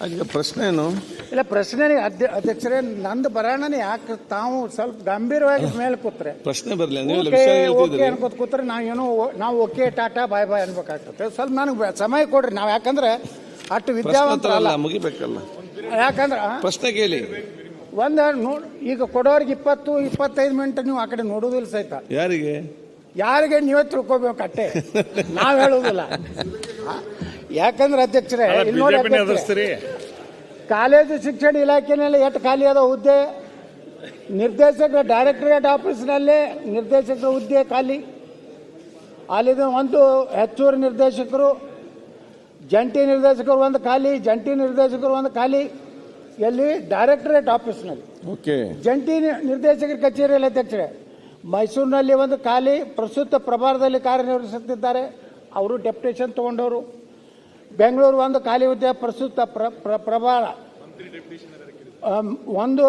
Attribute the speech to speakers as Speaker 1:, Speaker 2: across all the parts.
Speaker 1: ಈಗ ಪ್ರಶ್ನೆ ಏನು
Speaker 2: ಇಲ್ಲ ಪ್ರಶ್ನೆ ಅಧ್ಯಕ್ಷರೇ ನಂದು ಬರೋಣನೆ ಯಾಕೆ ತಾವು ಸ್ವಲ್ಪ ಗಂಭೀರವಾಗಿ ಮೇಲೆ ಕೂತ್ರೆ
Speaker 1: ಪ್ರಶ್ನೆ ಬರಲಿ
Speaker 2: ಓಕೆ ಅನ್ಕೋತ ಕೂತ್ರೆ ನಾವು ಓಕೆ ಟಾಟಾ ಬಾಯ್ ಬಾಯ್ ಅನ್ಬೇಕಾಗ್ತದೆ. ಸ್ವಲ್ಪ ನನಗೆ ಸಮಯ ಕೊಡ್ರಿ. ನಾವು ಯಾಕಂದ್ರೆ ಅಷ್ಟು ವಿದ್ಯಾವಂತರಲ್ಲ,
Speaker 1: ಮುಗಿಬೇಕಲ್ಲ.
Speaker 2: ಯಾಕಂದ್ರೆ
Speaker 1: ಪ್ರಶ್ನೆ ಕೇಳಿ.
Speaker 2: ಈಗ ಕೊಡೋರಿಗೆ 20-25 ಮಿನಿಟ್ ನೀವು ಆ ಕಡೆ ನೋಡುವುದಿಲ್ಲ ಸಹಿತ. ಯಾರಿಗೆ ನೀವೇ ತಿಳ್ಕೊಬೇಕು ಅಟ್ಟೆ, ನಾವ್ ಹೇಳುವುದಿಲ್ಲ. ಯಾಕಂದ್ರೆ ಅಧ್ಯಕ್ಷರೇ ಇಲ್ಲಿ ನೋಡಿ, ಕಾಲೇಜು ಶಿಕ್ಷಣ ಇಲಾಖೆನಲ್ಲಿ ಎಷ್ಟು ಖಾಲಿ ಅದ ಹುದ್ದೆ, ನಿರ್ದೇಶಕರ ಡೈರೆಕ್ಟರೇಟ್ ಆಫೀಸ್ನಲ್ಲಿ ನಿರ್ದೇಶಕರ ಹುದ್ದೆ ಖಾಲಿ, ಅಲ್ಲಿದೆ ಒಂದು ಹೆಚ್ಚುವರಿ ನಿರ್ದೇಶಕರು, ಜಂಟಿ ನಿರ್ದೇಶಕರು ಒಂದು ಖಾಲಿ, ಜಂಟಿ ನಿರ್ದೇಶಕರು ಒಂದು ಖಾಲಿ. ಎಲ್ಲಿ? ಡೈರೆಕ್ಟರೇಟ್ ಆಫೀಸ್ನಲ್ಲಿ. ಜಂಟಿ ನಿರ್ದೇಶಕರ ಕಚೇರಿಯಲ್ಲಿ ಅಧ್ಯಕ್ಷರೇ ಮೈಸೂರಿನಲ್ಲಿ ಒಂದು ಖಾಲಿ, ಪ್ರಸ್ತುತ ಪ್ರಭಾರದಲ್ಲಿ ಕಾರ್ಯನಿರ್ವಹಿಸುತ್ತಿದ್ದಾರೆ, ಅವರು ಡೆಪ್ಯುಟೇಷನ್ ತಗೊಂಡವರು. ಬೆಂಗಳೂರು ಒಂದು ಖಾಲಿ ಹುದ್ದೆ, ಪ್ರಸ್ತುತ ಪ್ರಭಾರ ಒಂದು,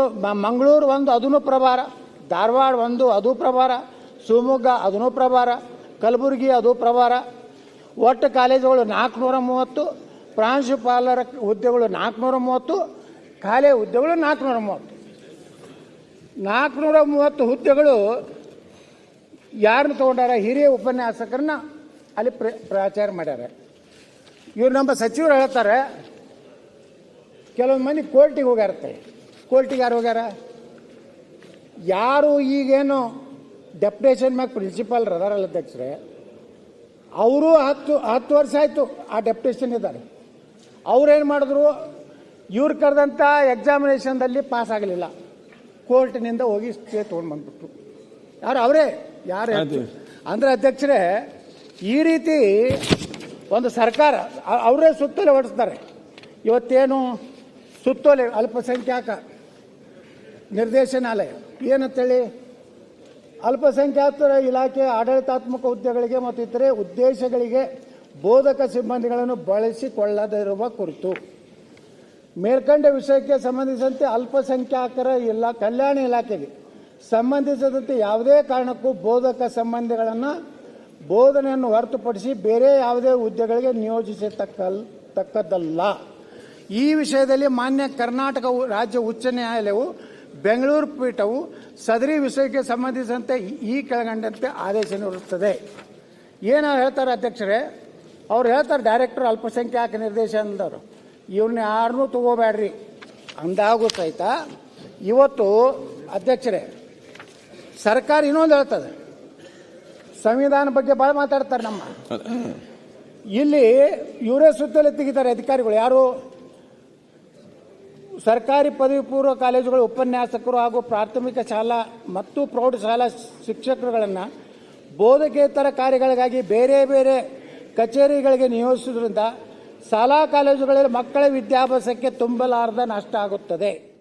Speaker 2: ಮಂಗಳೂರು ಒಂದು ಅದೂ ಪ್ರಭಾರ, ಧಾರವಾಡ ಒಂದು ಅದು ಪ್ರಭಾರ, ಶಿವಮೊಗ್ಗ ಅದೂ ಪ್ರಭಾರ, ಕಲಬುರಗಿ ಅದು ಪ್ರಭಾರ. ಒಟ್ಟು ಕಾಲೇಜುಗಳು 430, ಪ್ರಾಂಶುಪಾಲರ ಹುದ್ದೆಗಳು 430, ಖಾಲಿ ಹುದ್ದೆಗಳು 430 ಹುದ್ದೆಗಳು ಯಾರನ್ನು ತಗೊಂಡಾರ? ಹಿರಿಯ ಉಪನ್ಯಾಸಕರನ್ನ ಅಲ್ಲಿ ಪ್ರಾಚಾರ ಮಾಡ್ಯಾರ. ಇವ್ರು ನಮ್ಮ ಸಚಿವರು ಹೇಳ್ತಾರೆ ಕೆಲವೊಂದು ಮಂದಿ ಕೋರ್ಟಿಗೆ ಹೋಗ್ಯಾರತ್ತೆ. ಕೋರ್ಟಿಗೆ ಯಾರು ಹೋಗ್ಯಾರ? ಯಾರು ಈಗೇನು ಡೆಪ್ಯುಟೇಷನ್ ಮ್ಯಾಗ ಪ್ರಿನ್ಸಿಪಾಲ್ ಅದಾರಲ್ಲ ಅಧ್ಯಕ್ಷರೇ, ಅವರು 10 ವರ್ಷ ಆಯಿತು ಆ ಡೆಪ್ಯುಟೇಷನ್ ಇದ್ದಾರೆ. ಅವ್ರೇನು ಮಾಡಿದ್ರು? ಇವ್ರು ಕರೆದಂಥ ಎಕ್ಸಾಮಿನೇಷನ್ದಲ್ಲಿ ಪಾಸ್ ಆಗಲಿಲ್ಲ, ಕೋರ್ಟಿನಿಂದ ಹೋಗಿ ಸ್ಟೇ ತೊಗೊಂಡು ಬಂದ್ಬಿಟ್ರು. ಅವರೇ ಯಾರು ಅಂದರೆ ಅಧ್ಯಕ್ಷರೇ, ಈ ರೀತಿ ಒಂದು ಸರ್ಕಾರ ಅವರೇ ಸುತ್ತೋಲೆ ಹೊಡಿಸ್ತಾರೆ. ಇವತ್ತೇನು ಸುತ್ತೋಲೆ ಅಲ್ಪಸಂಖ್ಯಾತ ನಿರ್ದೇಶನಾಲಯ ಏನಂತೇಳಿ, ಅಲ್ಪಸಂಖ್ಯಾತರ ಇಲಾಖೆ ಆಡಳಿತಾತ್ಮಕ ಹುದ್ದೆಗಳಿಗೆ ಮತ್ತು ಇತರೆ ಉದ್ದೇಶಗಳಿಗೆ ಬೋಧಕ ಸಿಬ್ಬಂದಿಗಳನ್ನು ಬಳಸಿಕೊಳ್ಳದಿರುವ ಕುರಿತು ಮೇಲ್ಕಂಡ ವಿಷಯಕ್ಕೆ ಸಂಬಂಧಿಸಿದಂತೆ ಅಲ್ಪಸಂಖ್ಯಾತರ ಕಲ್ಯಾಣ ಇಲಾಖೆಗೆ ಸಂಬಂಧಿಸಿದಂತೆ ಯಾವುದೇ ಕಾರಣಕ್ಕೂ ಬೋಧಕ ಸಂಬಂಧಿಗಳನ್ನು ಬೋಧನೆಯನ್ನು ಹೊರತುಪಡಿಸಿ ಬೇರೆ ಯಾವುದೇ ಹುದ್ದೆಗಳಿಗೆ ನಿಯೋಜಿಸತಕ್ಕದ್ದಲ್ಲ. ಈ ವಿಷಯದಲ್ಲಿ ಮಾನ್ಯ ಕರ್ನಾಟಕ ರಾಜ್ಯ ಉಚ್ಚ ನ್ಯಾಯಾಲಯವು ಬೆಂಗಳೂರು ಪೀಠವು ಸದರಿ ವಿಷಯಕ್ಕೆ ಸಂಬಂಧಿಸಿದಂತೆ ಈ ಕೆಳಗಂಡಂತೆ ಆದೇಶ ನೀಡುತ್ತದೆ. ಏನು ಹೇಳ್ತಾರೆ ಅಧ್ಯಕ್ಷರೇ? ಅವ್ರು ಹೇಳ್ತಾರೆ, ಡೈರೆಕ್ಟರ್ ಅಲ್ಪಸಂಖ್ಯಾತ ನಿರ್ದೇಶನದವರು ಇವ್ರನ್ನ ಯಾರನ್ನೂ ತಗೋಬೇಡ್ರಿ ಅಂದಾಗೂ ಸಹಿತ ಇವತ್ತು ಅಧ್ಯಕ್ಷರೇ ಸರ್ಕಾರ ಇನ್ನೊಂದು ಹೇಳ್ತದೆ, ಸಂವಿಧಾನ ಬಗ್ಗೆ ಭಾಳ ಮಾತಾಡ್ತಾರೆ. ನಮ್ಮ ಇಲ್ಲಿ ಇವರೇ ಸುತ್ತಲೇ ತೆಗಿತಾರೆ ಅಧಿಕಾರಿಗಳು. ಯಾರು? ಸರ್ಕಾರಿ ಪದವಿ ಪೂರ್ವ ಕಾಲೇಜುಗಳ ಉಪನ್ಯಾಸಕರು ಹಾಗೂ ಪ್ರಾಥಮಿಕ ಶಾಲಾ ಮತ್ತು ಪ್ರೌಢಶಾಲಾ ಶಿಕ್ಷಕರುಗಳನ್ನು ಬೋಧಕೇತರ ಕಾರ್ಯಗಳಿಗಾಗಿ ಬೇರೆ ಬೇರೆ ಕಚೇರಿಗಳಿಗೆ ನಿಯೋಜಿಸುವುದರಿಂದ ಶಾಲಾ ಕಾಲೇಜುಗಳಲ್ಲಿ ಮಕ್ಕಳ ವಿದ್ಯಾಭ್ಯಾಸಕ್ಕೆ ತುಂಬಲಾರದ ನಷ್ಟ ಆಗುತ್ತದೆ.